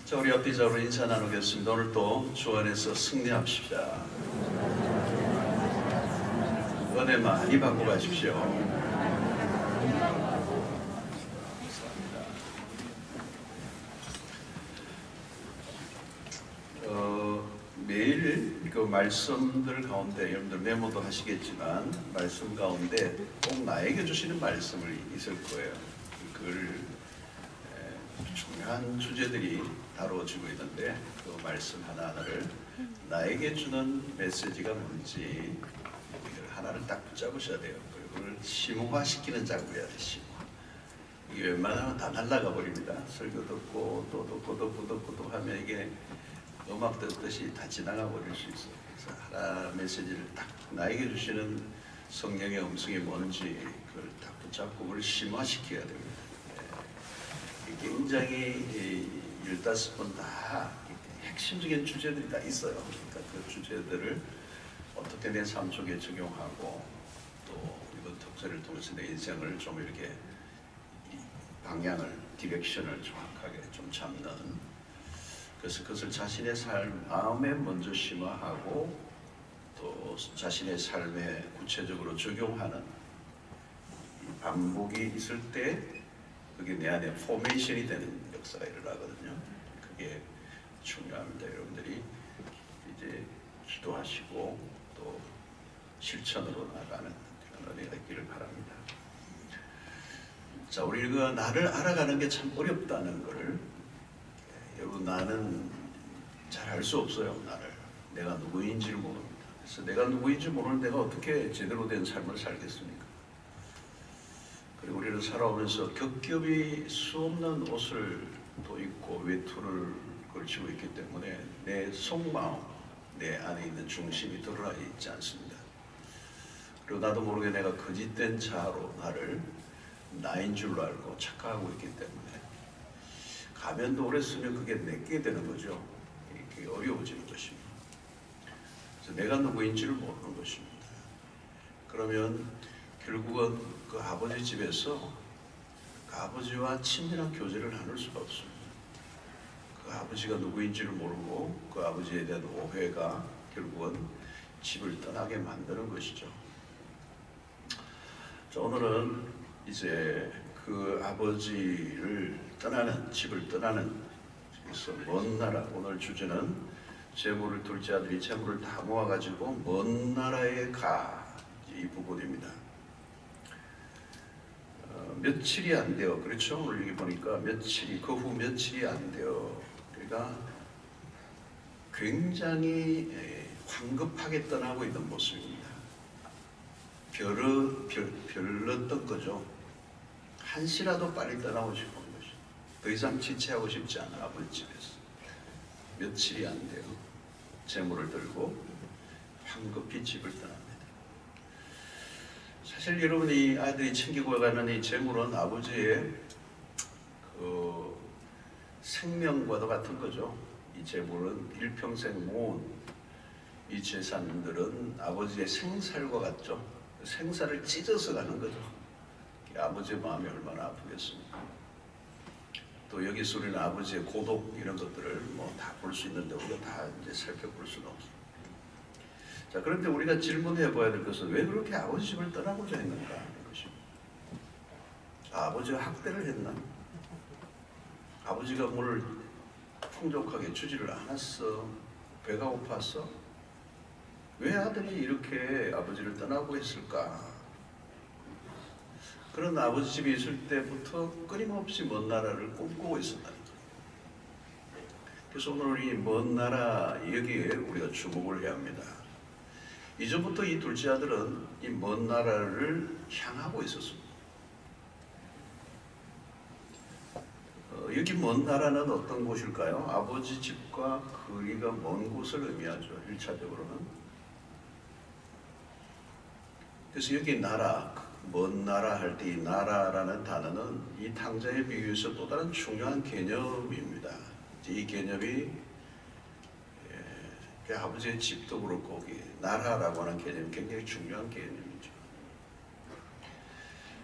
자, 우리 앞뒤자로 인사 나누겠습니다. 오늘 또 주 안에서 승리합시다. 은혜 많이 받고 가십시오. 매일 그 말씀들 가운데 여러분들 메모도 하시겠지만 말씀 가운데 꼭 나에게 주시는 말씀을 있을 거예요. 그걸 중요한 주제들이 다루어지고 있는데 그 말씀 하나하나를 나에게 주는 메시지가 뭔지 이걸 하나를 딱 붙잡으셔야 돼요. 그걸 심화시키는 작업이야 돼. 심화. 이게 웬만하면 다 날아가 버립니다. 설교 듣고 또 듣고 또 하면 이게 음악 듣듯이 다 지나가 버릴 수 있어요. 그래서 하나 메시지를 딱 나에게 주시는 성령의 음성이 뭔지 그걸 딱 붙잡고 그걸 심화시켜야 됩니다. 굉장히 15번 다 핵심적인 주제들이 다 있어요. 그러니까 그 주제들을 어떻게 내 삶 속에 적용하고 또 이번 특세를 통해서 내 인생을 좀 이렇게 방향을, 디렉션을 정확하게 좀 잡는, 그래서 그것을 자신의 삶, 마음에 먼저 심화하고 또 자신의 삶에 구체적으로 적용하는 반복이 있을 때 그게 내 안에 포메이션이 되는 역사가 일어나거든요. 그게 중요합니다. 여러분들이 이제 기도하시고 또 실천으로 나가는 그런 은혜가 있기를 바랍니다. 자, 우리가 나를 알아가는 게 참 어렵다는 것을 여러분, 나는 잘 알 수 없어요. 나를. 내가 누구인지를 모릅니다. 그래서 내가 누구인지 모르는 내가 어떻게 제대로 된 삶을 살겠습니까? 그리고 우리는 살아오면서 겹겹이 수없는 옷을 또 입고 외투를 걸치고 있기 때문에 내 속마음, 내 안에 있는 중심이 드러나 있지 않습니다. 그리고 나도 모르게 내가 거짓된 자아로 나를 나인 줄로 알고 착각하고 있기 때문에 가면도 오래 쓰면 그게 내게 되는 거죠. 이게 어려워지는 것입니다. 그래서 내가 누구인지를 모르는 것입니다. 그러면 결국은 그 아버지 집에서 그 아버지와 친밀한 교제를 나눌 수가 없습니다. 그 아버지가 누구인지를 모르고 그 아버지에 대한 오해가 결국은 집을 떠나게 만드는 것이죠. 자, 오늘은 이제 그 아버지를 떠나는, 집을 떠나는, 그래서 먼 나라, 오늘 주제는 재물을 둘째 아들이 재물을 다 모아가지고 먼 나라에 가, 이 부분입니다. 며칠이 안 돼요. 그렇죠? 오늘 여기 보니까 며칠이, 그 후 며칠이 안 돼요. 그러니까 굉장히 황급하게 떠나고 있는 모습입니다. 별렀던 거죠. 한시라도 빨리 떠나고 싶은 것이. 더 이상 지체하고 싶지 않아, 아버지 집에서. 며칠이 안 돼요. 재물을 들고 황급히 집을 떠납니다. 사실 여러분이 아이들이 챙기고 가는 이 재물은 아버지의 그 생명과도 같은 거죠. 이 재물은 일평생 모은 이 재산들은 아버지의 생살과 같죠. 생사를 찢어서 가는 거죠. 아버지의 마음이 얼마나 아프겠습니까? 또 여기서 우리는 아버지의 고독 이런 것들을 뭐 다 볼 수 있는데 우리가 다 이제 살펴볼 수는 없습니다. 자, 그런데 우리가 질문해 봐야 될 것은 왜 그렇게 아버지 집을 떠나고자 했는가 하는 것입니다. 아버지가 학대를 했나? 아버지가 뭐를 풍족하게 주지를 않았어? 배가 고팠어? 왜 아들이 이렇게 아버지를 떠나고 했을까? 그런 아버지 집에 있을 때부터 끊임없이 먼 나라를 꿈꾸고 있었다는 거예요. 그래서 오늘 이 먼 나라 여기에 우리가 주목을 해야 합니다. 이전부터 이 둘째 아들은 이 먼 나라를 향하고 있었습니다. 여기 먼 나라는 어떤 곳일까요? 아버지 집과 거리가 먼 곳을 의미하죠. 1차적으로는. 그래서 여기 나라, 먼 나라 할 때 이 나라라는 단어는 이 탕자에 비유해서 또 다른 중요한 개념입니다. 이 개념이 아버지의 집도 그렇고 나라라고 하는 개념이 굉장히 중요한 개념이죠.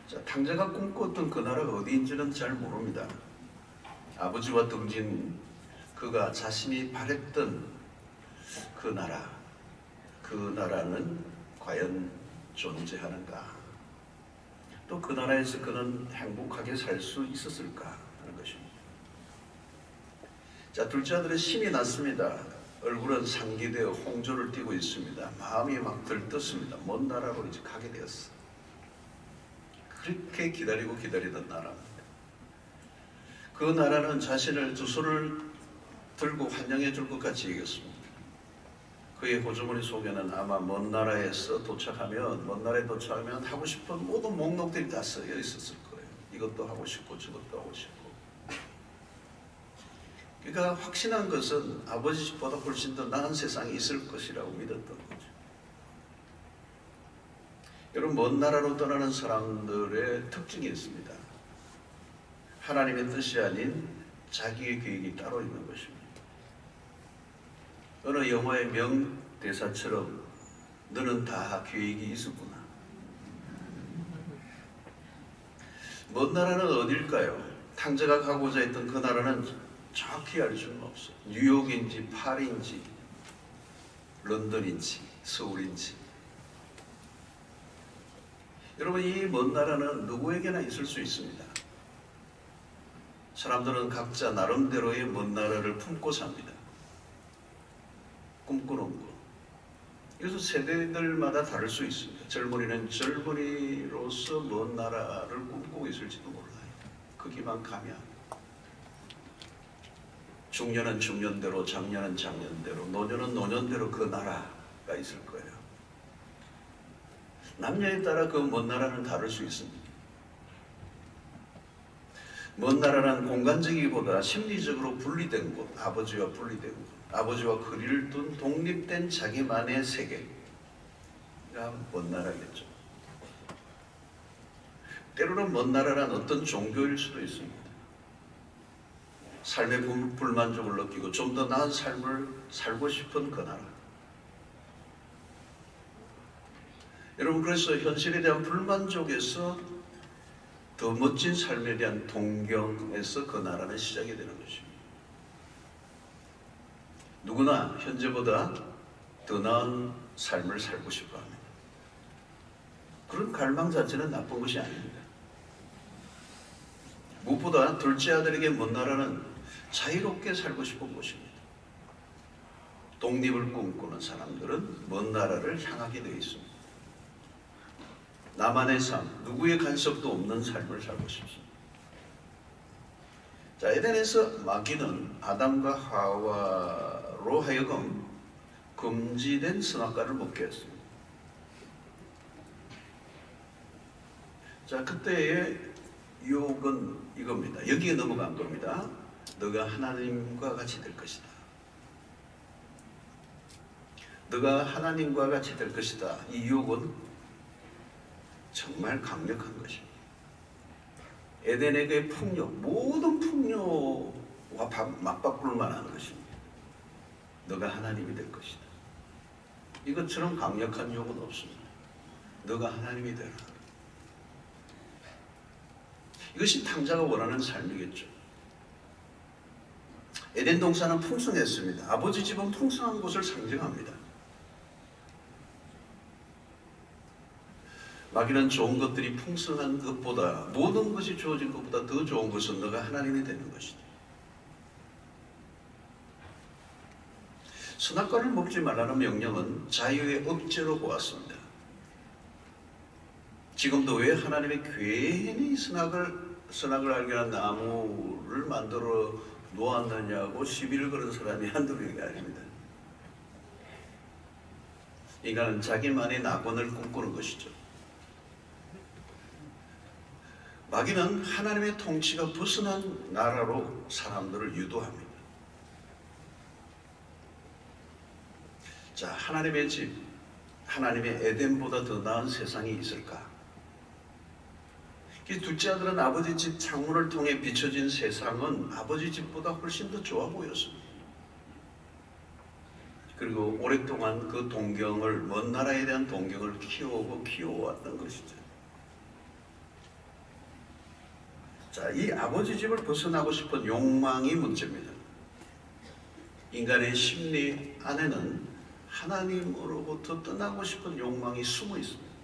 자, 탕자가 꿈꿨던 그 나라가 어디인지는 잘 모릅니다. 아버지와 등진 그가 자신이 바랬던 그 나라는 과연 존재하는가? 또 그 나라에서 그는 행복하게 살 수 있었을까 하는 것입니다. 자, 둘째 아들은 힘이 났습니다. 얼굴은 상기되어 홍조를 띠고 있습니다. 마음이 막 들떴습니다. 먼 나라로 이제 가게 되었어. 그렇게 기다리고 기다리던 나라입니다. 그 나라는 자신을 두 손을 들고 환영해 줄 것 같이 여겼습니다. 그의 호주머니 속에는 아마 먼 나라에 도착하면 하고 싶은 모든 목록들이 다 쓰여 있었을 거예요. 이것도 하고 싶고 저것도 하고 싶고. 그러니까 확신한 것은 아버지 집보다 훨씬 더 나은 세상이 있을 것이라고 믿었던 거죠. 여러분, 먼 나라로 떠나는 사람들의 특징이 있습니다. 하나님의 뜻이 아닌 자기의 계획이 따로 있는 것입니다. 어느 영화의 명대사처럼 너는 다 계획이 있었구나. 먼 나라는 어딜까요? 탕자가 가고자 했던 그 나라는 정확히 알 수는 없어요. 뉴욕인지 파리인지 런던인지 서울인지. 여러분, 이 먼 나라는 누구에게나 있을 수 있습니다. 사람들은 각자 나름대로의 먼 나라를 품고 삽니다. 꿈꾸는 것. 그래서 세대들마다 다를 수 있습니다. 젊은이는 젊은이로서 먼 나라를 꿈꾸고 있을지도 몰라요. 거기만 가면. 중년은 중년대로, 장년은 장년대로, 노년은 노년대로 그 나라가 있을 거예요. 남녀에 따라 그 먼 나라는 다를 수 있습니다. 먼 나라는 공간적이기보다 심리적으로 분리된 곳, 아버지와 분리된 곳, 아버지와 거리를 둔 독립된 자기만의 세계가 먼 나라겠죠. 때로는 먼 나라란 어떤 종교일 수도 있습니다. 삶의 불만족을 느끼고 좀 더 나은 삶을 살고 싶은 그 나라. 여러분, 그래서 현실에 대한 불만족에서 더 멋진 삶에 대한 동경에서 그 나라는 시작이 되는 것입니다. 누구나 현재보다 더 나은 삶을 살고 싶어 합니다. 그런 갈망 자체는 나쁜 것이 아닙니다. 무엇보다 둘째 아들에게 먼 나라는 자유롭게 살고 싶은 곳입니다. 독립을 꿈꾸는 사람들은 먼 나라를 향하게 되어 있습니다. 나만의 삶, 누구의 간섭도 없는 삶을 살고 싶습니다. 자, 에덴에서 마귀는 아담과 하와로 하여금 금지된 선악과를 먹게 했습니다. 자, 그때의 유혹은 이겁니다. 여기에 넘어간 겁니다. 너가 하나님과 같이 될 것이다. 너가 하나님과 같이 될 것이다. 이 유혹은 정말 강력한 것입니다. 에덴에게 풍요, 모든 풍요와 맞바꿀 만한 것입니다. 너가 하나님이 될 것이다. 이것처럼 강력한 유혹은 없습니다. 너가 하나님이 되라. 이것이 탕자가 원하는 삶이겠죠. 에덴 동산은 풍성했습니다. 아버지 집은 풍성한 곳을 상징합니다. 마귀는 좋은 것들이 풍성한 것보다, 모든 것이 주어진 것보다 더 좋은 것은 너가 하나님이 되는 것이다. 선악과를 먹지 말라는 명령은 자유의 억제로 보았습니다. 지금도 왜 하나님이 괜히 선악을 알게 한 나무를 만들어 놓았느냐고 시비를 거는 사람이 한두 명이 아닙니다. 인간은 자기만의 낙원을 꿈꾸는 것이죠. 마귀는 하나님의 통치가 벗어난 나라로 사람들을 유도합니다. 자, 하나님의 집, 하나님의 에덴보다 더 나은 세상이 있을까? 둘째 아들은 아버지 집 창문을 통해 비춰진 세상은 아버지 집보다 훨씬 더 좋아 보였습니다. 그리고 오랫동안 그 동경을, 먼 나라에 대한 동경을 키워왔던 것이죠. 자, 이 아버지 집을 벗어나고 싶은 욕망이 문제입니다. 인간의 심리 안에는 하나님으로부터 떠나고 싶은 욕망이 숨어 있습니다.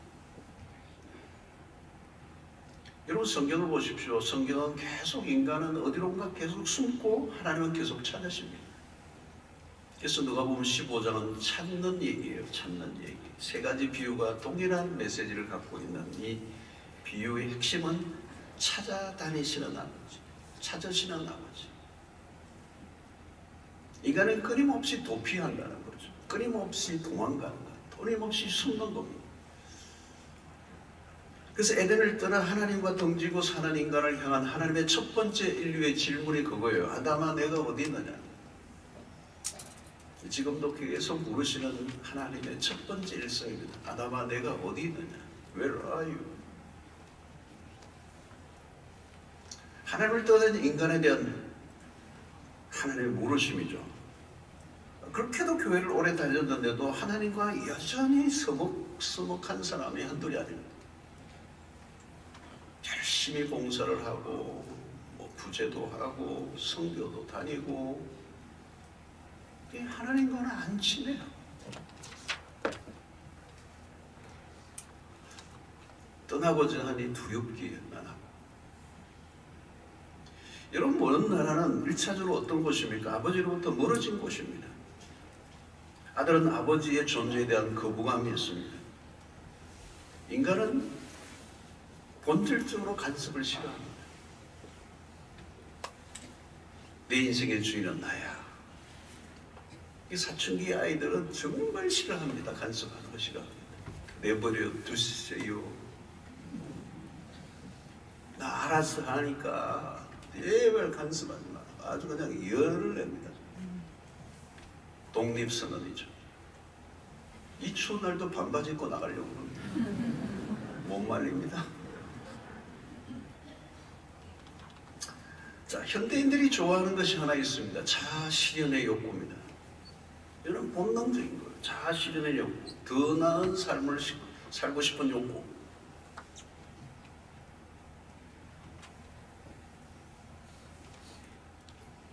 여러분 성경을 보십시오. 성경은 계속 인간은 어디론가 계속 숨고 하나님은 계속 찾으십니다. 그래서 누가복음 15장은 찾는 얘기예요. 찾는 얘기. 세 가지 비유가 동일한 메시지를 갖고 있는 이 비유의 핵심은 찾아다니시는 아버지, 찾으시는 아버지. 인간은 끊임없이 도피한다는 거죠. 끊임없이 도망가는 거예요. 끊임없이 숨는 겁니다. 그래서 에덴을 떠나 하나님과 등지고 사는 인간을 향한 하나님의 첫 번째 인류의 질문이 그거예요. 아담아, 내가 어디 있느냐? 지금도 계속 물으시는 하나님의 첫 번째 일성입니다. 아담아, 내가 어디 있느냐? Where are you? 하나님을 떠난 인간에 대한 하나님의 물으심이죠. 그렇게도 교회를 오래 다녔는데도 하나님과 여전히 서먹서먹한 사람이 한둘이 아닙니다. 열심히 봉사를 하고 구제도 하고 성교도 다니고 하나님과는 안 친해요. 떠나고자 하니 두렵기에 나나. 여러분, 먼 나라는 1차적으로 어떤 곳입니까? 아버지로부터 멀어진 곳입니다. 아들은 아버지의 존재에 대한 거부감이 있습니다. 인간은 본질적으로 간섭을 싫어합니다. 내 인생의 주인은 나야. 이 사춘기 아이들은 정말 싫어합니다. 간섭하는 거 싫어합니다. 내버려 두세요. 나 알아서 하니까 제발 간섭하지 마. 아주 그냥 열을 냅니다. 독립선언이죠. 이 추운 날도 반바지 입고 나가려고 그럽니다. 못 말립니다. 자, 현대인들이 좋아하는 것이 하나 있습니다. 자아실현의 욕구입니다. 이런 본능적인 거예요. 자아실현의 욕구. 더 나은 삶을 살고 싶은 욕구.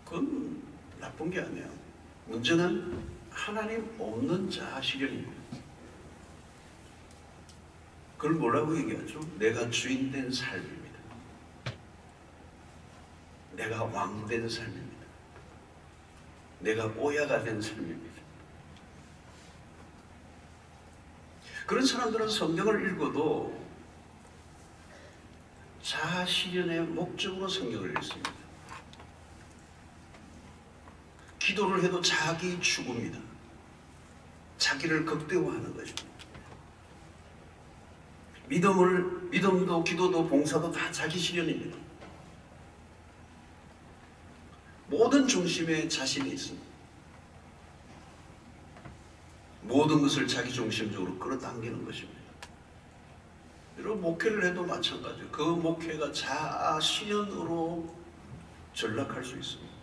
그건 나쁜 게 아니에요. 문제는 하나님 없는 자아실현입니다. 그걸 뭐라고 얘기하죠? 내가 주인 된 삶입니다. 내가 왕 된 삶입니다. 내가 오야가 된 삶입니다. 그런 사람들은 성경을 읽어도 자아실현의 목적으로 성경을 읽습니다. 기도를 해도 자기 죽음이다. 자기를 극대화하는 것입니다. 믿음도 기도도 봉사도 다 자기 실현입니다. 모든 중심에 자신이 있습니다. 모든 것을 자기 중심적으로 끌어당기는 것입니다. 여러분, 목회를 해도 마찬가지예요. 그 목회가 자아 실현으로 전락할 수 있습니다.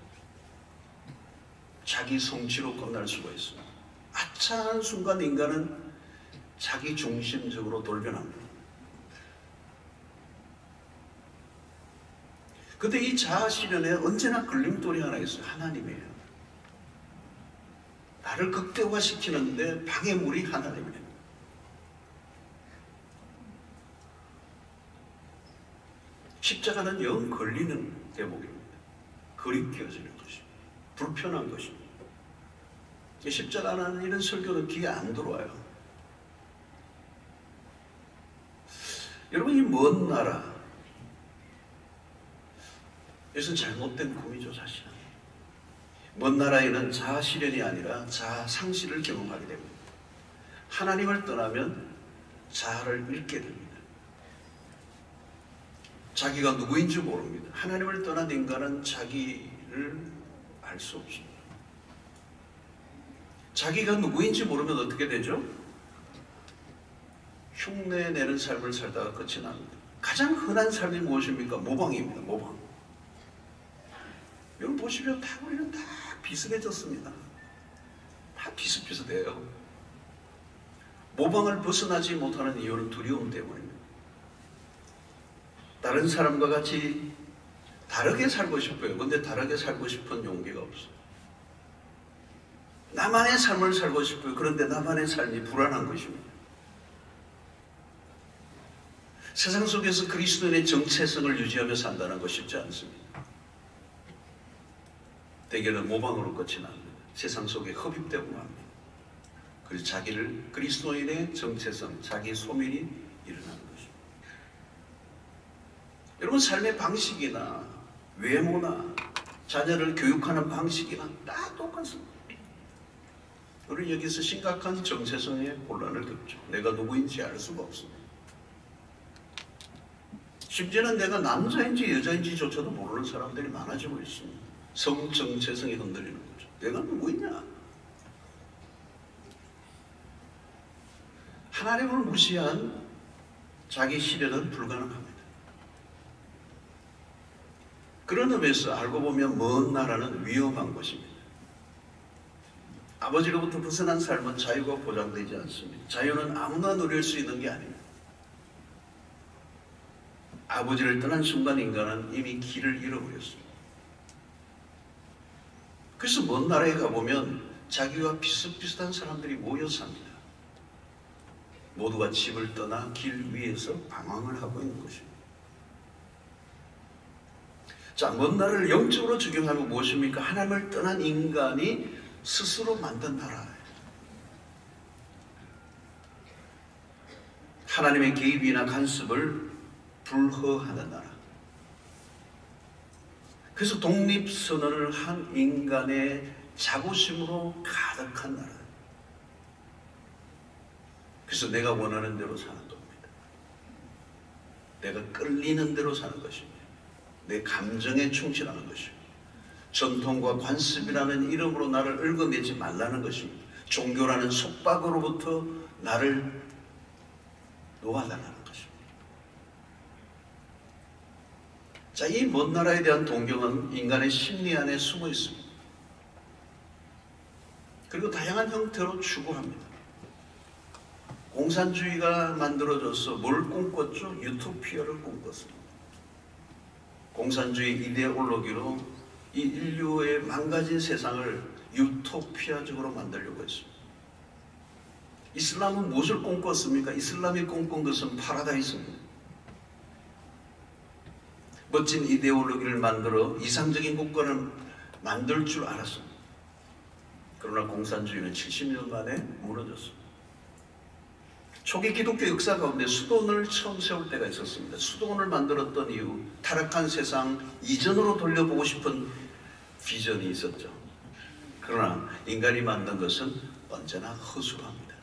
자기 성취로 끝날 수가 있습니다. 아차한 순간 인간은 자기 중심적으로 돌변합니다. 근데 이 자아 실현에 언제나 걸림돌이 하나 있어요. 하나님이에요. 나를 극대화시키는데 방해물이 하나님이에요. 십자가는 영 걸리는 대목입니다. 거리끼어지는 것입니다. 불편한 것입니다. 십자가는 이런 설교는 귀에 안 들어와요. 여러분, 이 먼 나라, 이것은 잘못된 꿈이죠. 사실은 먼 나라에는 자아 실현이 아니라 자아 상실을 경험하게 됩니다. 하나님을 떠나면 자아를 잃게 됩니다. 자기가 누구인지 모릅니다. 하나님을 떠난 인간은 자기를 알 수 없습니다. 자기가 누구인지 모르면 어떻게 되죠? 흉내내는 삶을 살다가 끝이 납니다. 가장 흔한 삶이 무엇입니까? 모방입니다. 모방. 여러분 보시면 다 우리는 다 비슷해졌습니다. 다 비슷비슷해요. 모방을 벗어나지 못하는 이유는 두려움 때문입니다. 다른 사람과 같이 다르게 살고 싶어요. 근데 다르게 살고 싶은 용기가 없어요. 나만의 삶을 살고 싶어요. 그런데 나만의 삶이 불안한 것입니다. 세상 속에서 그리스도인의 정체성을 유지하며 산다는 것 쉽지 않습니다. 대개는 모방으로 끝이 납니다. 세상 속에 흡입되고 맙니다. 그래서 자기를 그리스도인의 정체성, 자기 소멸이 일어나는 것입니다. 여러분 삶의 방식이나 외모나 자녀를 교육하는 방식이나 다 똑같습니다. 우리는 여기서 심각한 정체성의 혼란을 겪죠. 내가 누구인지 알 수가 없습니다. 심지어는 내가 남자인지 여자인지조차도 모르는 사람들이 많아지고 있습니다. 성 정체성이 흔들리는 거죠. 내가 누구이냐? 하나님을 무시한 자기 실현은 불가능합니다. 그런 의미에서 알고 보면 먼 나라는 위험한 것입니다. 아버지로부터 벗어난 삶은 자유가 보장되지 않습니다. 자유는 아무나 누릴 수 있는 게 아닙니다. 아버지를 떠난 순간 인간은 이미 길을 잃어버렸습니다. 그래서 먼 나라에 가보면 자기와 비슷비슷한 사람들이 모여 삽니다. 모두가 집을 떠나 길 위에서 방황을 하고 있는 것입니다. 자, 먼 나라를 영적으로 적용하면 무엇입니까? 하나님을 떠난 인간이 스스로 만든 나라예요. 하나님의 개입이나 간섭을 불허하는 나라. 그래서 독립선언을 한 인간의 자부심으로 가득한 나라. 그래서 내가 원하는 대로 사는 겁니다. 내가 끌리는 대로 사는 것입니다. 내 감정에 충실하는 것입니다. 전통과 관습이라는 이름으로 나를 얽어내지 말라는 것입니다. 종교라는 속박으로부터 나를 놓아달라는 것입니다. 자, 이 먼 나라에 대한 동경은 인간의 심리 안에 숨어 있습니다. 그리고 다양한 형태로 추구합니다. 공산주의가 만들어져서 뭘 꿈꿨죠? 유토피아를 꿈꿨습니다. 공산주의 이데올로기로 이 인류의 망가진 세상을 유토피아적으로 만들려고 했습니다. 이슬람은 무엇을 꿈꿨습니까? 이슬람이 꿈꾼 것은 파라다이스입니다. 멋진 이데올로기를 만들어 이상적인 국가를 만들 줄 알았습니다. 그러나 공산주의는 70년 만에 무너졌습니다. 초기 기독교 역사 가운데 수도원을 처음 세울 때가 있었습니다. 수도원을 만들었던 이유, 타락한 세상 이전으로 돌려보고 싶은 비전이 있었죠. 그러나 인간이 만든 것은 언제나 허술합니다.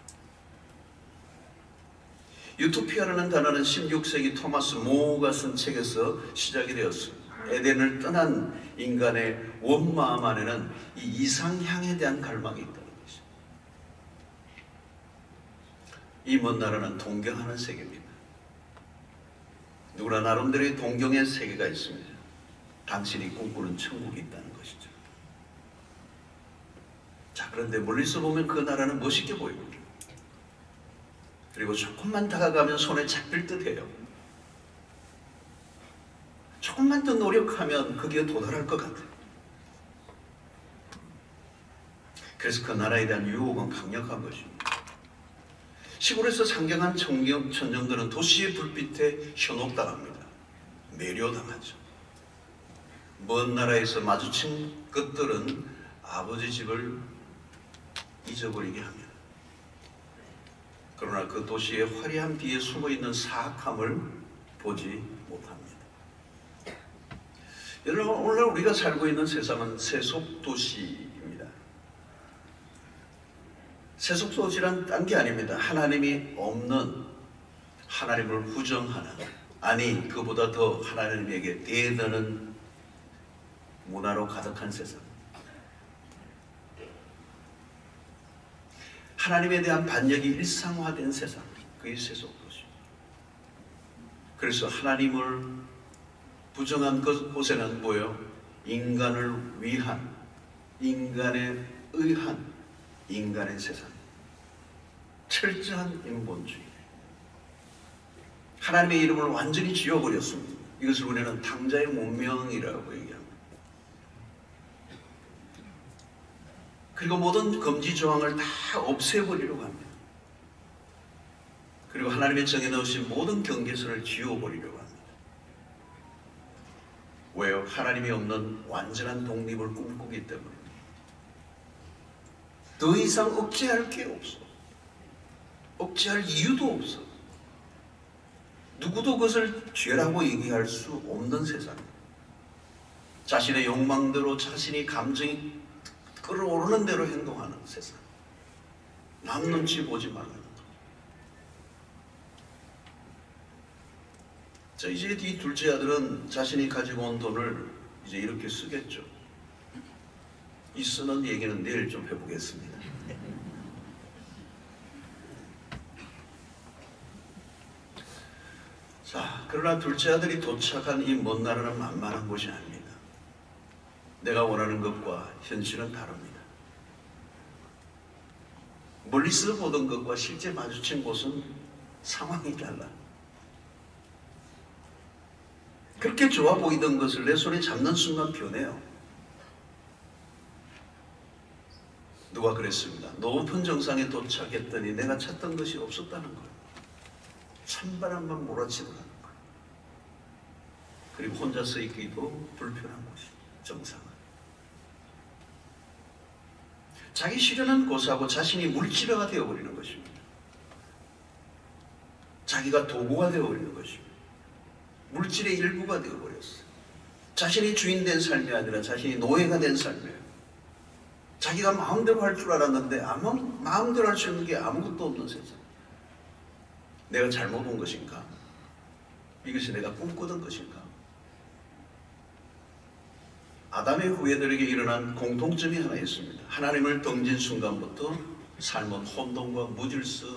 유토피아라는 단어는 16세기 토마스 모가 쓴 책에서 시작이 되었습니다. 에덴을 떠난 인간의 원마음 안에는 이 이상향에 대한 갈망이 있다는 것입니다. 이 먼 나라는 동경하는 세계입니다. 누구나 나름대로의 동경의 세계가 있습니다. 당신이 꿈꾸는 천국이 있다는 것이죠. 자, 그런데 멀리서 보면 그 나라는 멋있게 보입니다. 그리고 조금만 다가가면 손에 잡힐 듯 해요. 조금만 더 노력하면 거기에 도달할 것 같아요. 그래서 그 나라에 대한 유혹은 강력한 것입니다. 시골에서 상경한 천정들은 도시의 불빛에 현혹당합니다. 매료당하죠. 먼 나라에서 마주친 것들은 아버지 집을 잊어버리게 합니다. 그러나 그 도시의 화려한 비에 숨어있는 사악함을 보지 못합니다. 여러분, 오늘날 우리가 살고 있는 세상은 세속도시입니다. 세속도시란 딴 게 아닙니다. 하나님이 없는, 하나님을 부정하는, 아니 그보다 더 하나님에게 대드는 문화로 가득한 세상. 하나님에 대한 반역이 일상화된 세상, 그게 세속도시. 그래서 하나님을 부정한 곳에는 뭐예요? 인간을 위한, 인간에 의한 인간의 세상. 철저한 인본주의. 하나님의 이름을 완전히 지워버렸습니다. 이것을 우리는 탕자의 문명이라고 얘기합니다. 그리고 모든 금지 조항을 다 없애버리려고 합니다. 그리고 하나님의 정해놓으신 모든 경계선을 지워버리려고 합니다. 왜요? 하나님이 없는 완전한 독립을 꿈꾸기 때문입니다. 더 이상 억제할 게 없어. 억제할 이유도 없어. 누구도 그것을 죄라고 얘기할 수 없는 세상입니다. 자신의 욕망대로 자신이 감정이 끌어오르는 대로 행동하는 세상. 남 눈치 보지 말라는 거. 자, 이제 이 둘째 아들은 자신이 가지고 온 돈을 이제 이렇게 쓰겠죠. 이 쓰는 얘기는 내일 좀 해보겠습니다. 자, 그러나 둘째 아들이 도착한 이 먼 나라는 만만한 곳이 아닙니다. 내가 원하는 것과 현실은 다릅니다. 멀리서 보던 것과 실제 마주친 곳은 상황이 달라. 그렇게 좋아 보이던 것을 내 손에 잡는 순간 변해요. 누가 그랬습니다. 높은 정상에 도착했더니 내가 찾던 것이 없었다는 거예요. 찬바람만 몰아치더라는 거예요. 그리고 혼자 서 있기도 불편한 곳이 정상은. 자기 실현은 고사하고 자신이 물질화가 되어버리는 것입니다. 자기가 도구가 되어버리는 것입니다. 물질의 일부가 되어버렸어요. 자신이 주인 된 삶이 아니라 자신이 노예가 된 삶이에요. 자기가 마음대로 할 줄 알았는데 마음대로 할 수 있는 게 아무것도 없는 세상. 내가 잘못 본 것인가? 이것이 내가 꿈꾸던 것인가? 아담의 후예들에게 일어난 공통점이 하나 있습니다. 하나님을 등진 순간부터 삶은 혼돈과 무질서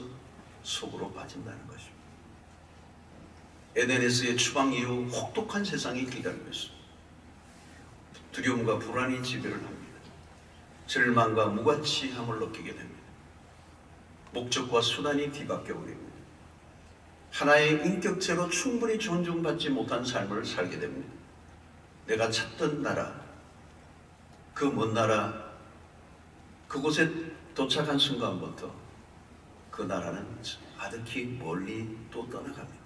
속으로 빠진다는 것입니다. 에덴에서의 추방 이후 혹독한 세상이 기다리고 있습니다. 두려움과 불안이 지배를 합니다. 절망과 무가치함을 느끼게 됩니다. 목적과 수단이 뒤바뀌어 버립니다. 하나의 인격체로 충분히 존중받지 못한 삶을 살게 됩니다. 내가 찾던 나라, 그 먼 나라, 그곳에 도착한 순간부터 그 나라는 아득히 멀리 또 떠나갑니다.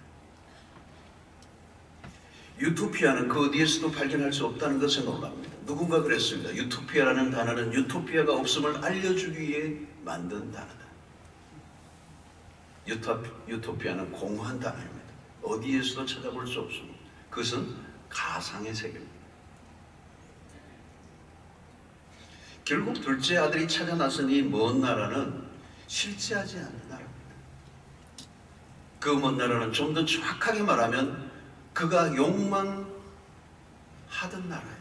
유토피아는 그 어디에서도 발견할 수 없다는 것에 놀랍니다. 누군가 그랬습니다. 유토피아라는 단어는 유토피아가 없음을 알려주기 위해 만든 단어다. 유토피아는 공허한 단어입니다. 어디에서도 찾아볼 수 없습니다. 그것은 가상의 세계입니다. 결국 둘째 아들이 찾아 나선 이 먼 나라는 실제하지 않는 나라입니다. 그 먼 나라는 좀 더 정확하게 말하면 그가 욕망하던 나라예요.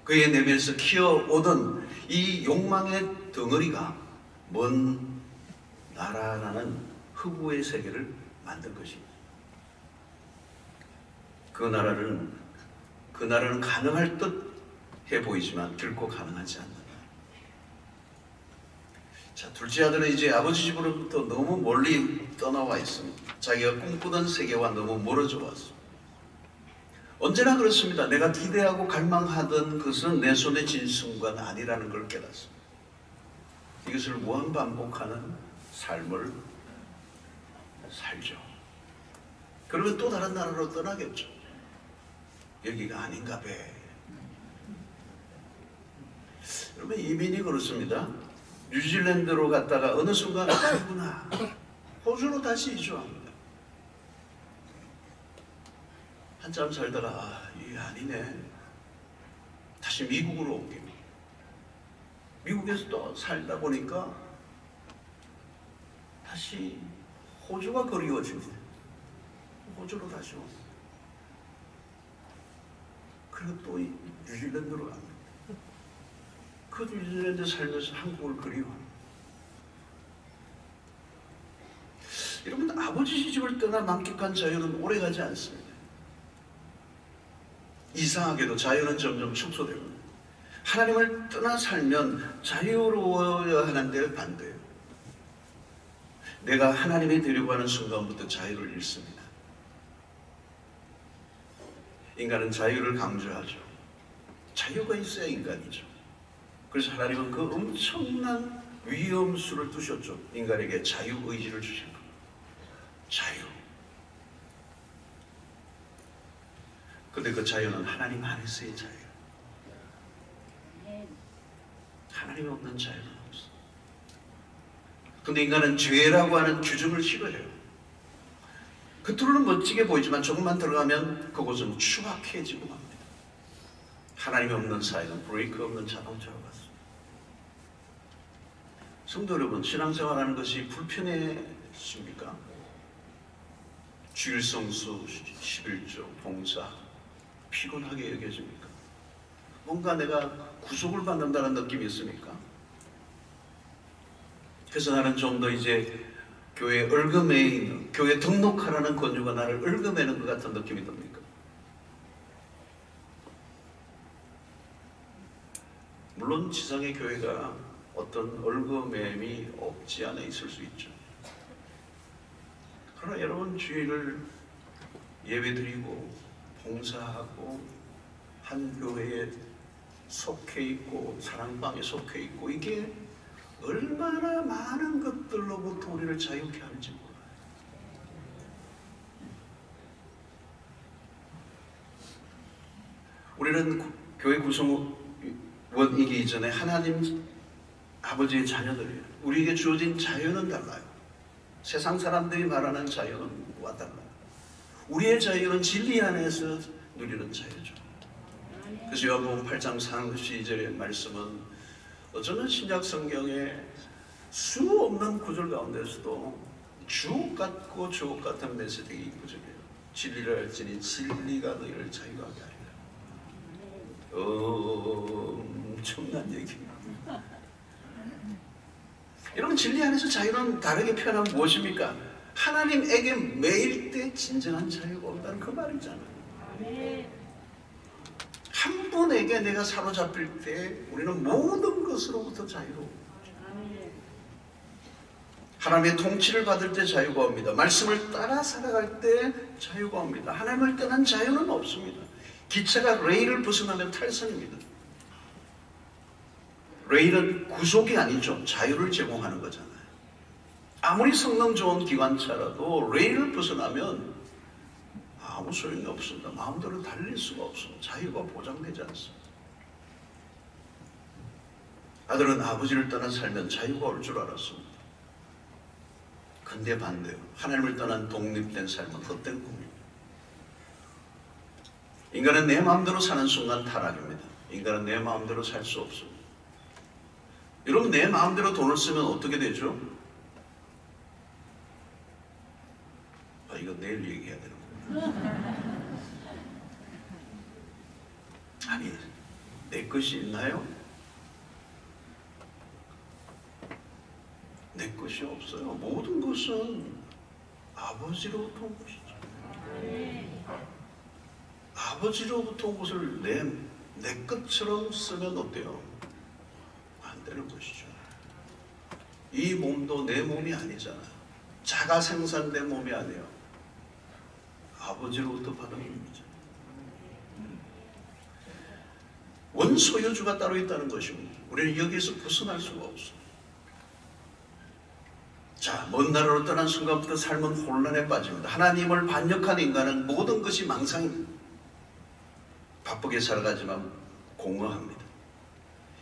그의 내면에서 키워오던 이 욕망의 덩어리가 먼 나라라는 흑우의 세계를 만든 것입니다. 그 나라는 가능할 듯 해 보이지만 결코 가능하지 않는다. 자, 둘째 아들은 이제 아버지 집으로부터 너무 멀리 떠나와 있습니다. 자기가 꿈꾸던 세계와 너무 멀어져 왔습니다. 언제나 그렇습니다. 내가 기대하고 갈망하던 것은 내 손에 쥔 순간 아니라는 걸 깨닫습니다. 이것을 무한반복하는 삶을 살죠. 그러면 또 다른 나라로 떠나겠죠. 여기가 아닌가 봐. 여러분, 이민이 그렇습니다. 뉴질랜드로 갔다가 어느 순간 아니구나, 호주로 다시 이주합니다. 한참 살다가 이게 아니네, 다시 미국으로 옮깁니다. 미국에서 또 살다 보니까 다시 호주가 그리워집니다. 호주로 다시 옵니다. 그리고 또 뉴질랜드로 갑니다. 그 뉴질랜드 살면서 한국을 그리워합니다. 여러분, 아버지 시집을 떠나 만끽한 자유는 오래가지 않습니다. 이상하게도 자유는 점점 축소됩니다. 하나님을 떠나 살면 자유로워야 하는데 반대예요. 내가 하나님이 되려고 하는 순간부터 자유를 잃습니다. 인간은 자유를 강조하죠. 자유가 있어야 인간이죠. 그래서 하나님은 그 엄청난 위험수를 두셨죠. 인간에게 자유의지를 주신 것. 자유. 근데 그 자유는 하나님 안에서의 자유. 하나님 없는 자유는 없어. 근데 인간은 죄라고 하는 규정을 싫어해요. 겉으로는 멋지게 보이지만 조금만 들어가면 그곳은 추악해지고 맙니다. 하나님이 없는 사회는 브레이크 없는 자동차와 같습니다. 성도 여러분, 신앙생활하는 것이 불편해집니까? 주일 성수, 11조, 봉사 피곤하게 여겨집니까? 뭔가 내가 구속을 받는다는 느낌이 있습니까? 그래서 나는 좀 더 이제 교회에 얽어매이는, 교회 등록하라는 권유가 나를 얽어매는 것 같은 느낌이 듭니까? 물론 지상의 교회가 어떤 얽어매임이 없지 않아 있을 수 있죠. 그러나 여러분, 주일을 예배드리고 봉사하고 한 교회에 속해 있고 사랑방에 속해 있고, 이게 얼마나 많은 것들로부터 우리를 자유케 하는지 몰라요. 우리는 교회 구성원이기 전에 하나님 아버지의 자녀들이에요. 우리에게 주어진 자유는 달라요. 세상 사람들이 말하는 자유는와 달라요. 우리의 자유는 진리 안에서 누리는 자유죠. 그래서 요한복음 8장 32절의 말씀은 어쩌면 신약 성경의 수 없는 구절 가운데서도 주옥 같고 주옥 같은 메시지가 이 구절이에요. 진리를 알지니 진리가 너희를 자유하게 하리라. 엄청난 얘기입니다. 여러분, 진리 안에서 자유는 다르게 표현하면 무엇입니까? 하나님에게 매일 때 진정한 자유가 온다는 그 말이잖아요. 한 분에게 내가 사로잡힐 때 우리는 모든 것으로부터 자유로워. 하나님의 통치를 받을 때 자유가 옵니다. 말씀을 따라 살아갈 때 자유가 옵니다. 하나님을 떠난 자유는 없습니다. 기차가 레일을 벗어나면 탈선입니다. 레일은 구속이 아니죠. 자유를 제공하는 거잖아요. 아무리 성능 좋은 기관차라도 레일을 벗어나면 아무 소용이 없습니다. 마음대로 달릴 수가 없습니다. 자유가 보장되지 않습니다. 아들은 아버지를 떠나 살면 자유가 올 줄 알았습니다. 근데 반대요. 하나님을 떠난 독립된 삶은 헛된 꿈입니다. 인간은 내 마음대로 사는 순간 타락입니다. 인간은 내 마음대로 살 수 없습니다. 여러분, 내 마음대로 돈을 쓰면 어떻게 되죠? 이거 내일 얘기해야 되는 거예요. 아니, 내 것이 있나요? 내 것이 없어요. 모든 것은 아버지로부터 온 것이죠. 아버지로부터 온 것을 내 것처럼 쓰면 어때요? 안 되는 것이죠. 이 몸도 내 몸이 아니잖아요. 자가 생산된 몸이 아니에요. 아버지로부터 받은 몸이죠. 원소유주가 따로 있다는 것입니다. 우리는 여기에서 벗어날 수가 없어요. 자, 먼 나라로 떠난 순간부터 삶은 혼란에 빠집니다. 하나님을 반역한 인간은 모든 것이 망상입니다. 바쁘게 살아가지만 공허합니다.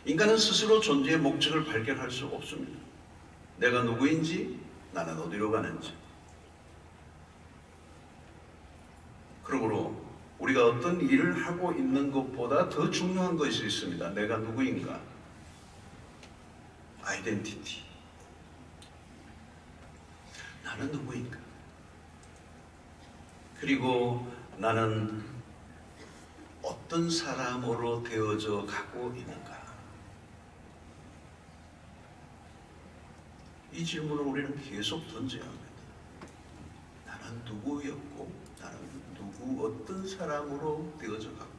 인간은 스스로 존재의 목적을 발견할 수 없습니다. 내가 누구인지, 나는 어디로 가는지. 그러므로 우리가 어떤 일을 하고 있는 것보다 더 중요한 것이 있습니다. 내가 누구인가? 아이덴티티. 나는 누구인가? 그리고 나는 어떤 사람으로 되어져 가고 있는가? 이 질문을 우리는 계속 던져야 합니다. 나는 누구였고 나는 누구 어떤 사람으로 되어져 가고.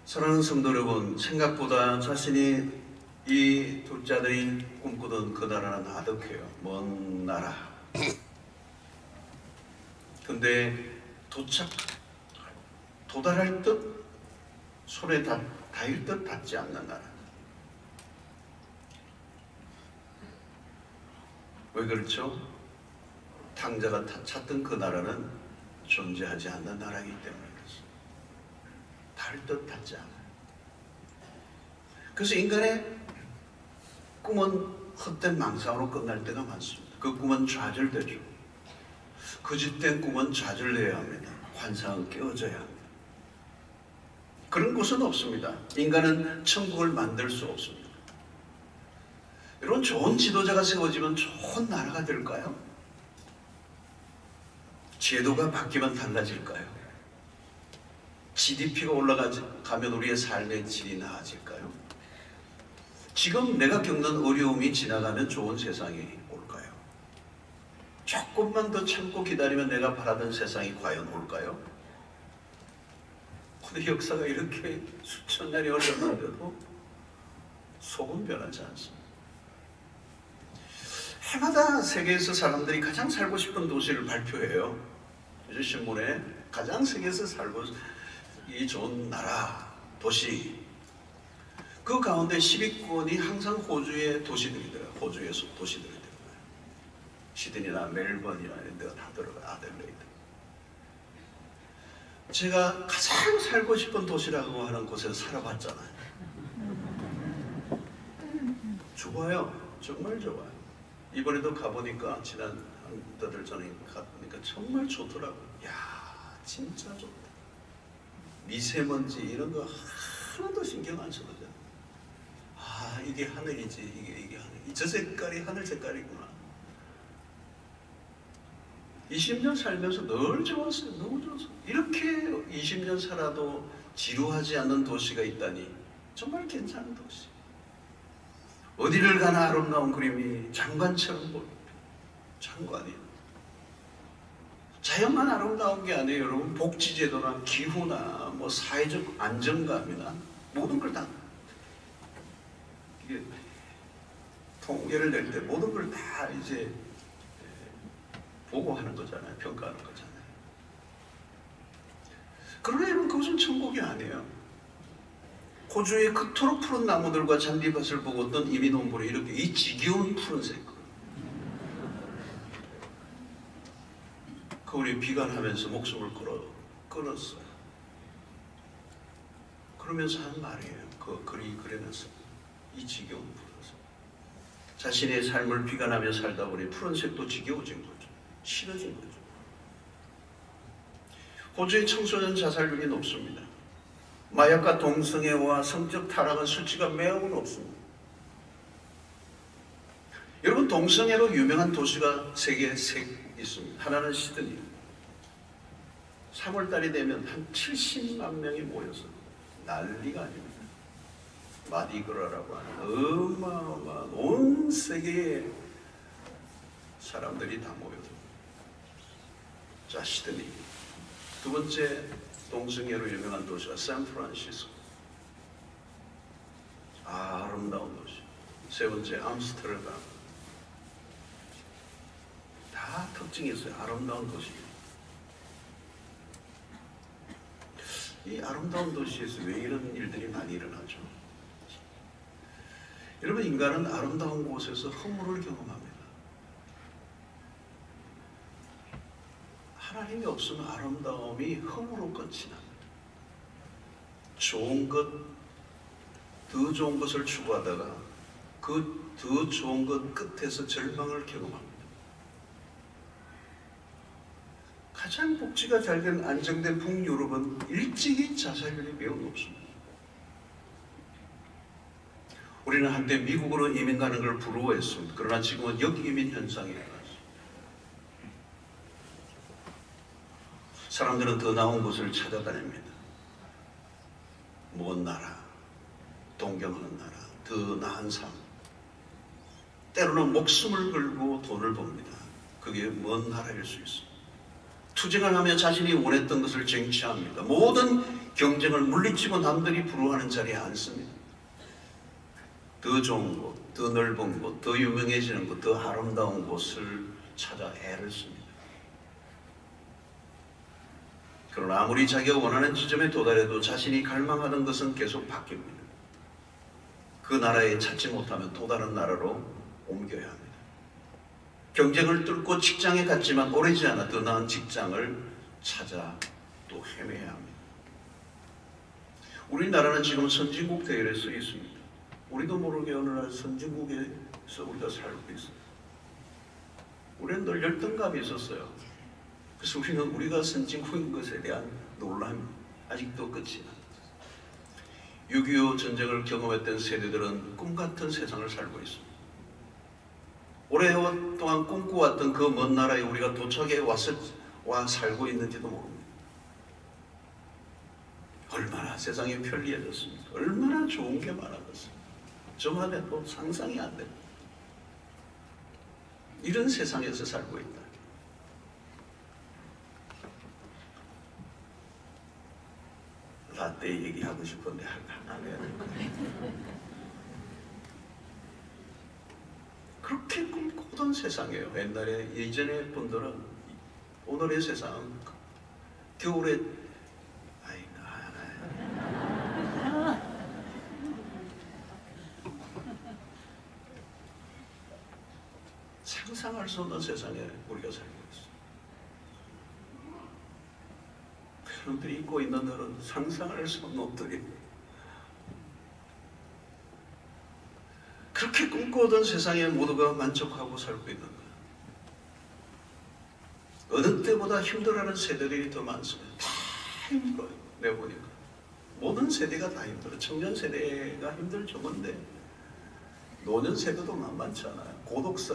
사랑하는 성도 여러분, 생각보다 자신이 이 둘째 아들이 꿈꾸던 그 나라는 아득해요. 먼 나라. 근데 도달할 듯 손에 닿을 듯 닿지 않는 나라. 왜 그렇죠? 탕자가 찾던 그 나라는 존재하지 않는 나라이기 때문에 그렇습니다. 닿을 듯 닿지 않아요. 그래서 인간의 꿈은 헛된 망상으로 끝날 때가 많습니다. 그 꿈은 좌절되죠. 거짓된 꿈은 좌절돼야 합니다. 환상은 깨어져야 합니다. 그런 곳은 없습니다. 인간은 천국을 만들 수 없습니다. 여러분, 좋은 지도자가 세워지면 좋은 나라가 될까요? 제도가 바뀌면 달라질까요? GDP가 올라가면 우리의 삶의 질이 나아질까요? 지금 내가 겪는 어려움이 지나가면 좋은 세상이 올까요? 조금만 더 참고 기다리면 내가 바라던 세상이 과연 올까요? 근데 역사가 이렇게 수천 년이 흘렀는데도 속은 변하지 않습니다. 해마다 세계에서 사람들이 가장 살고 싶은 도시를 발표해요. 요즘 신문에 가장 세계에서 살고 이 좋은 나라, 도시. 그 가운데 10위권이 항상 호주의 도시들이더라고요. 호주의 도시들이 들어가요. 시드니나 멜번이나 이런 데가 다 들어가요. 아들레이드. 제가 가장 살고 싶은 도시라고 하는 곳에서 살아봤잖아요. 좋아요. 정말 좋아요. 이번에도 가보니까 지난 한 달 전에 가보니까 정말 좋더라고요. 야, 진짜 좋다. 미세먼지 이런 거 하나도 신경 안 써도 돼. 아, 이게 하늘이지. 이게 하늘. 저 색깔이 하늘 색깔이구나. 20년 살면서 늘 좋았어요. 너무 좋았어요. 이렇게 20년 살아도 지루하지 않는 도시가 있다니 정말 괜찮은 도시. 어디를 가나 아름다운 그림이 장관처럼 보입니다. 장관이에요. 자연만 아름다운 게 아니에요. 여러분, 복지제도나 기후나 뭐 사회적 안정감이나 모든 걸 다 이게 통계를 낼 때 모든 걸 다 이제 보고 하는 거잖아요. 평가하는 거잖아요. 그러나 여러분, 그것은 천국이 아니에요. 호주의 그토록 푸른 나무들과 잔디밭을 보고 어떤 이민원불이 이렇게 이 지겨운 푸른색 그걸 비관하면서 목숨을 끊었어요. 그러면서 한 말이에요. 그 글이 그러면서 이 지겨운 푸른색. 자신의 삶을 비관하며 살다 보니 푸른색도 지겨워진 거죠. 싫어진 거죠. 호주의 청소년 자살률이 높습니다. 마약과 동성애와 성적 타락은 수치가 매우 높습니다. 여러분, 동성애로 유명한 도시가 세계에 있습니다. 하나는 시드니. 3월달이 되면 한 70만 명이 모여서 난리가 아닙니다. 마디그라라고 하는 어마어마한 온 세계의 사람들이 다 모여듭니다. 자, 시드니. 두 번째 동성애로 유명한 도시가 샌프란시스코. 아름다운 도시. 세 번째 암스테르담. 다 특징이 있어요. 아름다운 도시. 이 아름다운 도시에서 왜 이런 일들이 많이 일어나죠? 여러분, 인간은 아름다운 곳에서 허물을 경험합니다. 하나님이 없으면 아름다움이 흠으로 끝이 납니다. 좋은 것, 더 좋은 것을 추구하다가 그 더 좋은 것 끝에서 절망을 경험합니다. 가장 복지가 잘된 안정된 북유럽은 일찍이 자살률이 매우 높습니다. 우리는 한때 미국으로 이민 가는 걸 부러워했습니다. 그러나 지금은 역이민 현상이 일어났습니다. 사람들은 더 나은 곳을 찾아다닙니다. 먼 나라, 동경하는 나라, 더 나은 삶. 때로는 목숨을 걸고 돈을 법니다. 그게 먼 나라일 수 있습니다. 투쟁을 하며 자신이 원했던 것을 쟁취합니다. 모든 경쟁을 물리치고 남들이 부러워하는 자리에 앉습니다. 더 좋은 곳, 더 넓은 곳, 더 유명해지는 곳, 더 아름다운 곳을 찾아 애를 씁니다. 그러나 아무리 자기가 원하는 지점에 도달해도 자신이 갈망하는 것은 계속 바뀝니다. 그 나라에 찾지 못하면 또 다른 나라로 옮겨야 합니다. 경쟁을 뚫고 직장에 갔지만 오래지 않아 더 나은 직장을 찾아 또 헤매야 합니다. 우리나라는 지금 선진국 대열에 서 있습니다. 우리도 모르게 어느 날 선진국에서 우리가 살고 있어요. 우리는 늘 열등감이 있었어요. 그래서 우리는 우리가 선진국인 것에 대한 놀람이 아직도 끝이 납니다. 6.25 전쟁을 경험했던 세대들은 꿈같은 세상을 살고 있습니다. 오랫동안 꿈꿔왔던 그 먼 나라에 우리가 도착해 와 살고 있는지도 모릅니다. 얼마나 세상이 편리해졌습니까? 얼마나 좋은 게 많아졌습니까? 저만 해도 상상이 안 됩니다. 이런 세상에서 살고 있다. 라떼 얘기하고 싶은데 안 해야 될 거예요. 그렇게 꿈꾸던 세상이에요. 옛날에 예전의 분들은 오늘의 세상은 겨울에 상상할 수 없는 세상에 우리가 살고 있어요. 여러분들이 입고 있는 옷은 상상할 수 없는 옷들이 그렇게 꿈꾸던 세상에 모두가 만족하고 살고 있는 거예요. 어느 때보다 힘들어하는 세대들이 더 많습니다. 다 힘들어요. 내가 보니까 모든 세대가 다 힘들어요. 청년 세대가 힘들죠. 근데 노년 세대도 만만치 않아요. 고독사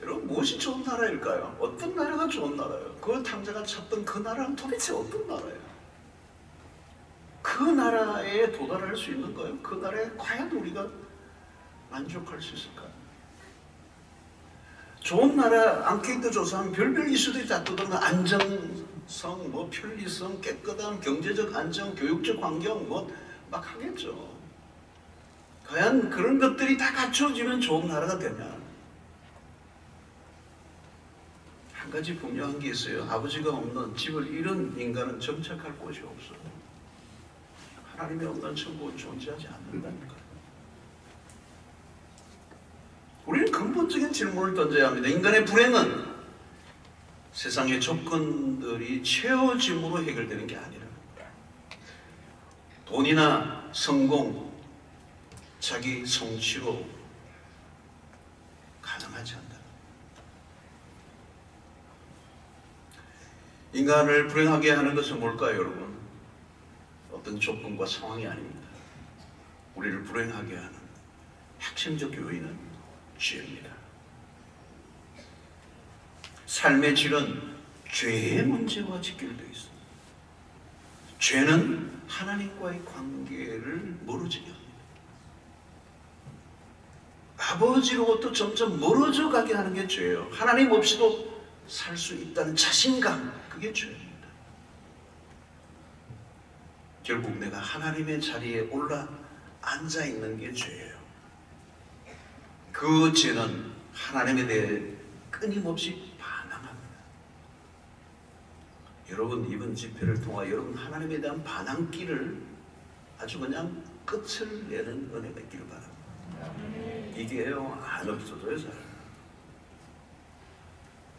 여러분, 무엇이 좋은 나라일까요? 어떤 나라가 좋은 나라예요? 그 탕자가 찾던 그 나라는 도대체 어떤 나라예요? 그 나라에 도달할 수 있는 거예요? 그 나라에 과연 우리가 만족할 수 있을까요? 좋은 나라 앙케이트 조사하면 별별 이슈들이 다 뜨거든. 안정성, 편리성, 깨끗함, 경제적 안정, 교육적 환경 막 하겠죠. 과연 그런 것들이 다 갖춰지면 좋은 나라가 되냐? 한 가지 분명한 게 있어요. 아버지가 없는 집을 잃은 인간은 정착할 곳이 없어요. 하나님이 없는 천국은 존재하지 않는다니까요. 우리는 근본적인 질문을 던져야 합니다. 인간의 불행은 세상의 조건들이 채워짐으로 해결되는 게 아니라 돈이나 성공, 자기 성취로 가능하지 않다. 인간을 불행하게 하는 것은 뭘까요, 여러분? 어떤 조건과 상황이 아닙니다. 우리를 불행하게 하는 핵심적 요인은 죄입니다. 삶의 질은 죄의 문제와 직결되어 있습니다. 죄는 하나님과의 관계를 멀어지게 합니다. 아버지로부터 점점 멀어져 가게 하는 게 죄예요. 하나님 없이도 살 수 있다는 자신감, 그게 죄입니다. 결국 내가 하나님의 자리에 올라 앉아 있는 게 죄예요. 그 죄는 하나님에 대해 끊임없이 반항합니다. 여러분, 이번 집회를 통해 여러분 하나님에 대한 반항기를 아주 그냥 끝을 내는 은혜가 있기를 바랍니다. 이게요, 안 없어져요, 잘.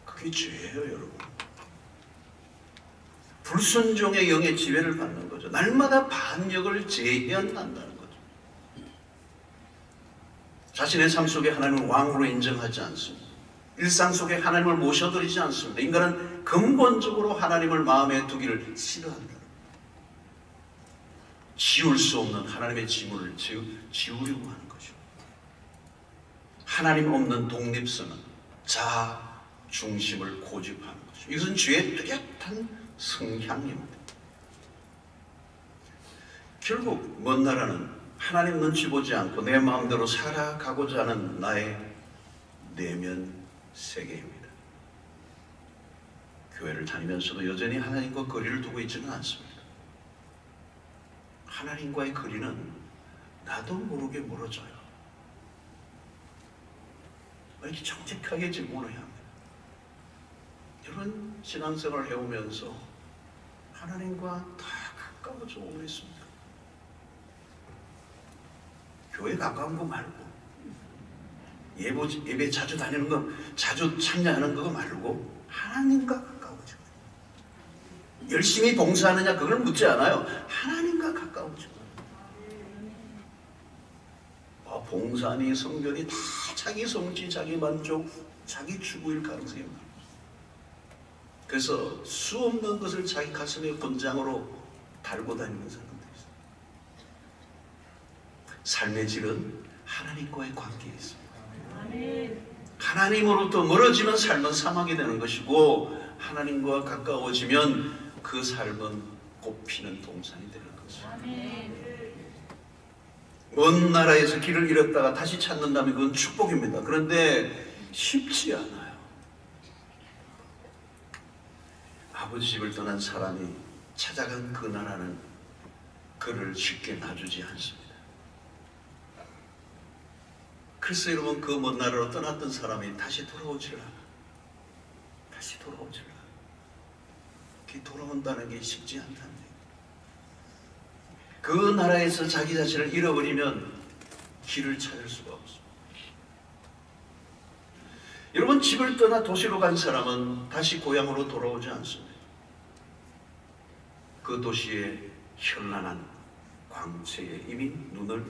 그게 죄예요, 여러분. 불순종의 영의 지배를 받는 거죠. 날마다 반역을 재현한다는 거죠. 자신의 삶 속에 하나님을 왕으로 인정하지 않습니다. 일상 속에 하나님을 모셔드리지 않습니다. 인간은 근본적으로 하나님을 마음에 두기를 싫어한다. 지울 수 없는 하나님의 짐을 지우려고 하는 거죠. 하나님 없는 독립성은 자아 중심을 고집하는 거죠. 이것은 죄의 뚜렷한 성향입니다. 결국 먼 나라는 하나님 눈치 보지 않고 내 마음대로 살아가고자 하는 나의 내면 세계입니다. 교회를 다니면서도 여전히 하나님과 거리를 두고 있지는 않습니다. 하나님과의 거리는 나도 모르게 멀어져요. 이렇게 정직하게 질문을 해야 합니다. 여러분, 신앙생활을 해오면서 하나님과 다 가까워져 오고 있습니다. 교회 가까운 거 말고, 예배 자주 다니는 거, 자주 참여하는 거 말고 하나님과 가까워져. 열심히 봉사하느냐 그걸 묻지 않아요. 하나님과 가까워져. 봉사니 성결이 다 자기 성취, 자기 만족, 자기 추구일 가능성이 많아요. 그래서 수 없는 것을 자기 가슴의 권장으로 달고 다니는 사람들이 있어요. 삶의 질은 하나님과의 관계에 있습니다. 하나님으로부터 멀어지면 삶은 사막이 되는 것이고, 하나님과 가까워지면 그 삶은 꽃피는 동산이 되는 것입니다. 먼 나라에서 길을 잃었다가 다시 찾는다면 그건 축복입니다. 그런데 쉽지 않아요. 아버지 집을 떠난 사람이 찾아간 그 나라는 그를 쉽게 놔주지 않습니다. 그래서 여러분, 그 먼 나라로 떠났던 사람이 다시 돌아오질 않아. 다시 돌아오질 않아. 그 돌아온다는 게 쉽지 않다는 얘기. 그 나라에서 자기 자신을 잃어버리면 길을 찾을 수가 없습니다. 여러분, 집을 떠나 도시로 간 사람은 다시 고향으로 돌아오지 않습니다. 그 도시의 현란한 광채에 이미 눈을,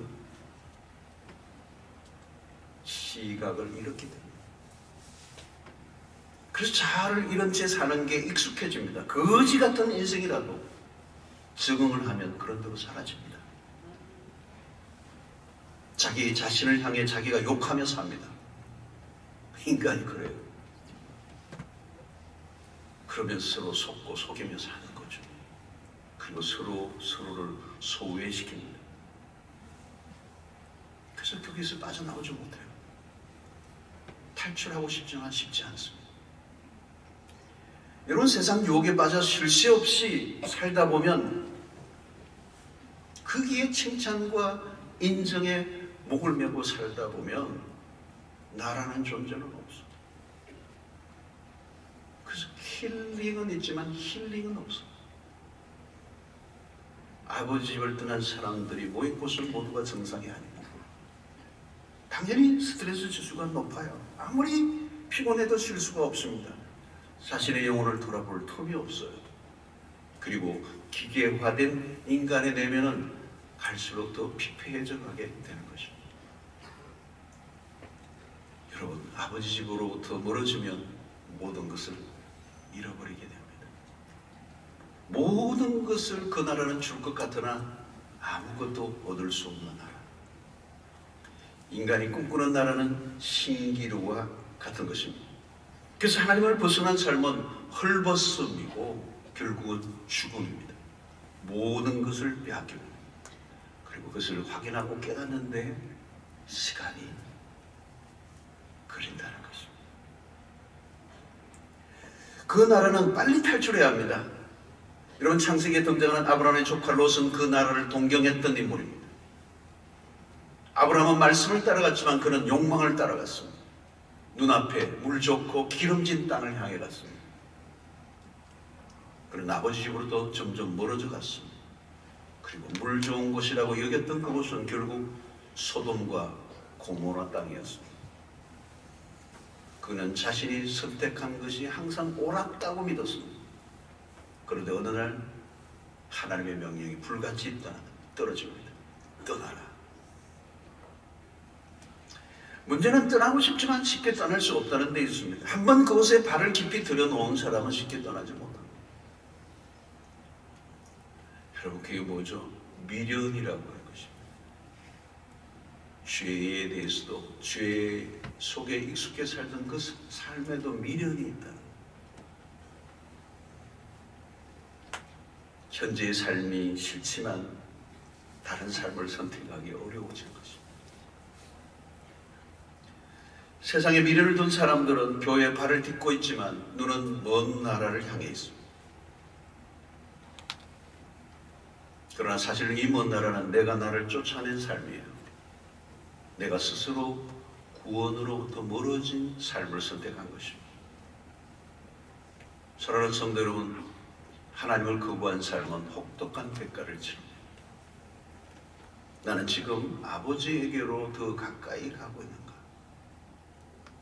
시각을 잃었기 때문에. 그래서 자아를 잃은 채 사는 게 익숙해집니다. 거지 같은 인생이라도 적응을 하면 그런 대로 사라집니다. 자기 자신을 향해 자기가 욕하며 삽니다. 인간이 그래요. 그러면 서로 속고 속이며 사는 거죠. 그리고 서로를 소외시킵니다. 그래서 거기서 빠져나오지 못해요. 탈출하고 싶지만 쉽지 않습니다. 여러분, 세상 유혹에 빠져 쉴 새 없이 살다 보면 거기에 칭찬과 인정에 목을 메고 살다 보면 나라는 존재는 없어. 그래서 힐링은 있지만 힐링은 없어. 아버지 집을 떠난 사람들이 모인 곳은 모두가 정상이 아닙니다. 당연히 스트레스 지수가 높아요. 아무리 피곤해도 쉴 수가 없습니다. 자신의 영혼을 돌아볼 틈이 없어요. 그리고 기계화된 인간의 내면은 갈수록 더 피폐해져 가게 되는 것입니다. 여러분, 아버지 집으로부터 멀어지면 모든 것을 잃어버리게 됩니다. 모든 것을 그 나라는 줄 것 같으나 아무것도 얻을 수 없는 나라. 인간이 꿈꾸는 나라는 신기루와 같은 것입니다. 그래서 하나님을 벗어난 삶은 헐벗음이고 결국은 죽음입니다. 모든 것을 빼앗기고, 그리고 그것을 확인하고 깨닫는데 시간이 걸린다는 것입니다. 그 나라는 빨리 탈출해야 합니다. 여러분, 창세기에 등장하는 아브라함의 조카 롯은 그 나라를 동경했던 인물입니다. 아브라함은 말씀을 따라갔지만 그는 욕망을 따라갔습니다. 눈앞에 물 좋고 기름진 땅을 향해 갔습니다. 그는 아버지 집으로도 점점 멀어져 갔습니다. 그리고 물 좋은 곳이라고 여겼던 그곳은 결국 소돔과 고모라 땅이었습니다. 그는 자신이 선택한 것이 항상 옳았다고 믿었습니다. 그런데 어느 날 하나님의 명령이 불같이 떨어집니다. 떠나라. 문제는 떠나고 싶지만 쉽게 떠날 수 없다는 데 있습니다. 한번 그곳에 발을 깊이 들여놓은 사람은 쉽게 떠나지 못합니다. 여러분, 그게 뭐죠? 미련이라고 하는 것입니다. 죄에 대해서도 죄 속에 익숙해 살던 그 삶에도 미련이 있다. 현재의 삶이 싫지만 다른 삶을 선택하기 어려워진 것입니다. 세상에 미련을 둔 사람들은 교회에 발을 딛고 있지만 눈은 먼 나라를 향해 있습니다. 그러나 사실 이 먼 나라는 내가 나를 쫓아낸 삶이에요. 내가 스스로 구원으로부터 멀어진 삶을 선택한 것입니다. 사랑하는 성도 여러분, 하나님을 거부한 삶은 혹독한 대가를 치릅니다. 나는 지금 아버지에게로 더 가까이 가고 있는가?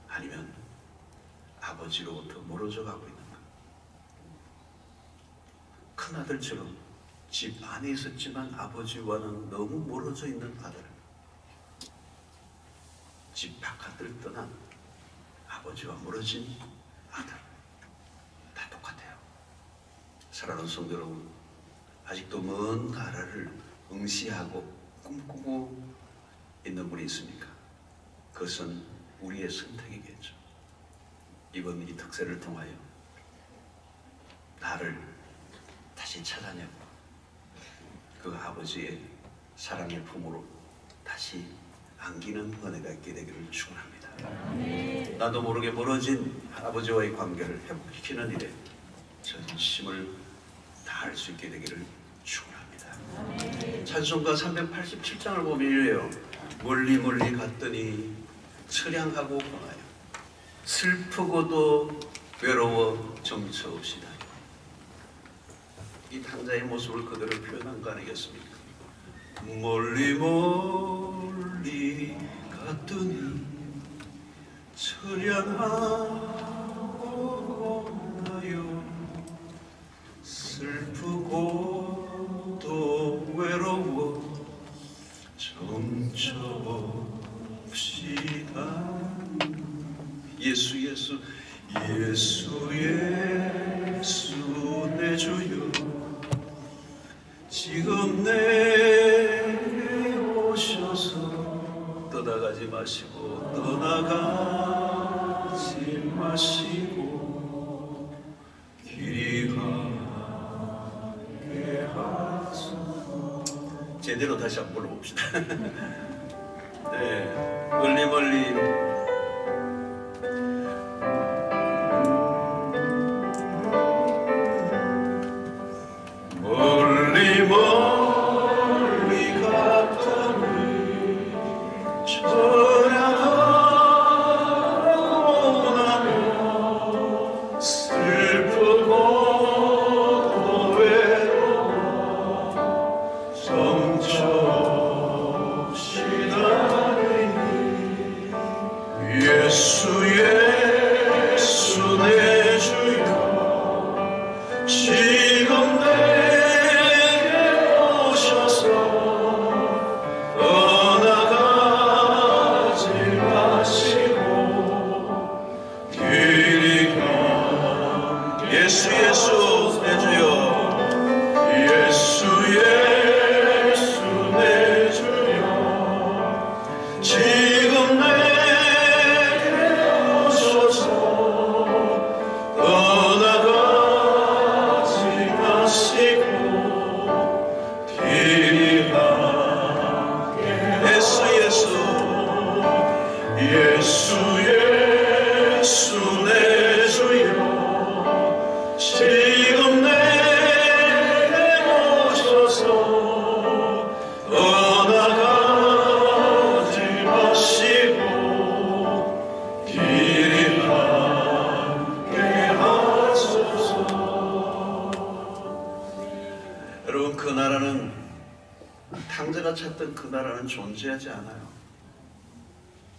아니면 아버지로부터 멀어져 가고 있는가? 큰아들처럼 집 안에 있었지만 아버지와는 너무 멀어져 있는 아들, 집 바깥을 떠난 아버지와 멀어진 아들, 다 똑같아요. 사랑하는 성도 여러분, 아직도 먼 나라를 응시하고 꿈꾸고 있는 분이 있습니까? 그것은 우리의 선택이겠죠. 이번 이 특세를 통하여 나를 다시 찾아내고 그 아버지의 사랑의 품으로 다시 안기는 은혜가 있게 되기를 축원합니다. 나도 모르게 멀어진 아버지와의 관계를 회복시키는 일에 전심을 다할 수 있게 되기를 축원합니다. 찬송가 387장을 보면 이래요. 멀리 멀리 갔더니 처량하고 고나요. 슬프고도 외로워 정처 없이다. 이 탕자의 모습을 그대로 표현한 거 아니겠습니까? 멀리 멀리 갔더니 처량하고 고나요. 슬프고 또 외로워 정처 없이다. 예수 예수 예수 예수 내 주여, 지금 내게 오셔서 떠나가지 마시고 떠나가지 마시고 길이 가게 하소서. 제대로 다시 한번 불러봅시다. 네, 멀리 멀리 존재하지 않아요.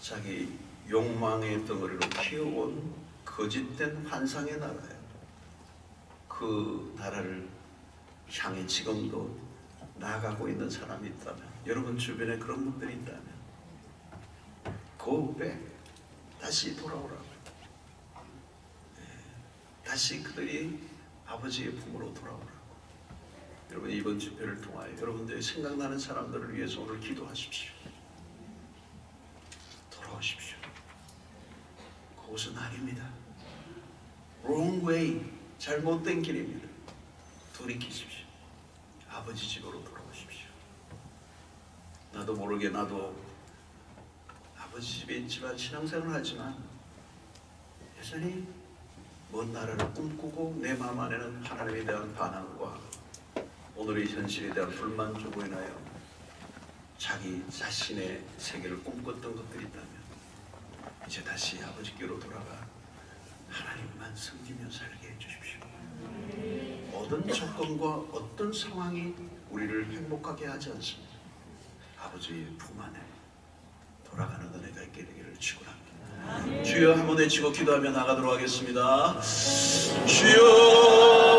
자기 욕망의 덩어리로 키워온 거짓된 환상의 나라예요. 그 나라를 향해 지금도 나아가고 있는 사람이 있다면, 여러분 주변에 그런 분들이 있다면 go back, 다시 돌아오라고. 다시 그들이 아버지의 품으로 돌아오라고. 여러분 이번 집회를 통하여 여러분들이 생각나는 사람들을 위해서 오늘 기도하십시오. 돌아오십시오. 그것은 아닙니다. wrong way, 잘못된 길입니다. 돌이키십시오. 아버지 집으로 돌아오십시오. 나도 모르게 나도 아버지 집에 있지만 신앙생활을 하지만 여전히 먼 나라를 꿈꾸고 내 마음 안에는 하나님에 대한 반항과 오늘의 현실에 대한 불만족으로 인하여 자기 자신의 세계를 꿈꿨던 것들이 있다면 이제 다시 아버지께로 돌아가 하나님만 섬기며 살게 해주십시오. 어떤 조건과 어떤 상황이 우리를 행복하게 하지 않습니다. 아버지의 품 안에 돌아가는 은혜가 있게 되기를 축원합니다. 주여 한번 외치고 기도하며 나가도록 하겠습니다. 주여